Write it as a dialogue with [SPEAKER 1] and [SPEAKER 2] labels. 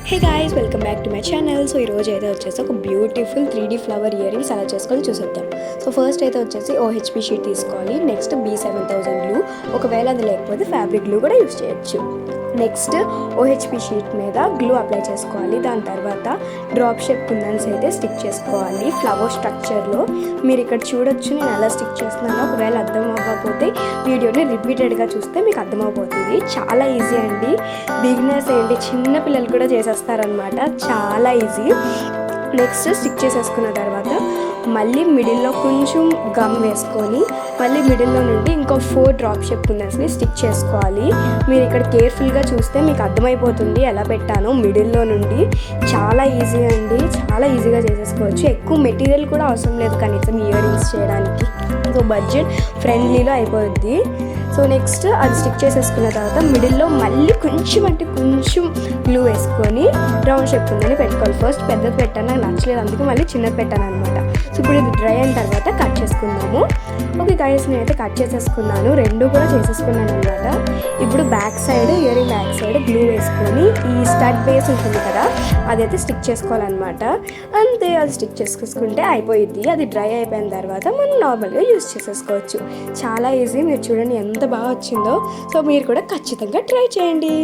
[SPEAKER 1] Hey guys, welcome back to my channel. So ఈరోజు అయితే వచ్చేసి ఒక beautiful 3D flower ear rings అలా చేసుకొని చూసేద్దాం. సో ఫస్ట్ అయితే వచ్చేసి OHP షీట్ తీసుకోవాలి. నెక్స్ట్ B7000 గ్లూ, ఒకవేళ అది లేకపోతే ఫ్యాబ్రిక్ గ్లూ కూడా యూస్ చేయొచ్చు. నెక్స్ట్ OHP షీట్ మీద గ్లూ అప్లై చేసుకోవాలి. దాని తర్వాత డ్రాప్ షేప్ కుందన్స్ అయితే స్టిక్ చేసుకోవాలి ఫ్లవర్ స్ట్రక్చర్లో. మీరు ఇక్కడ చూడొచ్చు నేను ఎలా స్టిక్ చేస్తున్నానో. ఒకవేళ అర్థం అవ్వకపోతే వీడియోని రిపీటెడ్గా చూస్తే మీకు అర్థమవుతుంది. చాలా ఈజీ అండి, బిగినర్స్ ఏంటి చిన్న పిల్లలు కూడా చేసేస్తారనమాట, చాలా ఈజీ. నెక్స్ట్ స్టిక్ చేసేసుకున్న తర్వాత మళ్ళీ మిడిల్లో కొంచెం గమ్ వేసుకొని మళ్ళీ మిడిల్లో నుండి ఇంకో 4 డ్రాప్ షేప్ కుందన్స్ని స్టిక్ చేసుకోవాలి. మీరు ఇక్కడ కేర్ఫుల్గా చూస్తే మీకు అర్థమైపోతుంది ఎలా పెట్టానో. మిడిల్లో నుండి చాలా ఈజీ అండి, చాలా ఈజీగా చేసేసుకోవచ్చు. ఎక్కువ మెటీరియల్ కూడా అవసరం లేదు కనీసం ఇయర్ రింగ్స్ చేయడానికి. సో బడ్జెట్ ఫ్రెండ్లీలో అయిపోద్ది. సో నెక్స్ట్ అది స్టిక్ చేసేసుకున్న తర్వాత మిడిల్లో మళ్ళీ కొంచెం గ్లూ వేసుకొని రౌండ్ షేప్ ఉందని పెట్టుకోవాలి. ఫస్ట్ పెద్దది పెట్టాను, నాకు నచ్చలేదు, అందుకే మళ్ళీ చిన్నది పెట్టాను అనమాట. సో ఇప్పుడు ఇది డ్రై అయిన తర్వాత కట్ చేసుకుందాము. ఓకే గైస్, నేనైతే కట్ చేసేసుకున్నాను, రెండు కూడా చేసేసుకున్నాను అనమాట. ఇప్పుడు back side, ear ring back side glue వేసుకొని ఈ స్టడ్ బేస్ ఉంటుంది కదా అదైతే స్టిక్ చేసుకోవాలన్నమాట. అంతే, అది స్టిక్ చేసుకుంటే అయిపోయింది. అది డ్రై అయిపోయిన తర్వాత మనం నార్మల్గా యూస్ చేసేసుకోవచ్చు. చాలా ఈజీ. మీరు చూడండి ఎంత బాగా వచ్చిందో. సో మీరు కూడా ఖచ్చితంగా ట్రై చేయండి.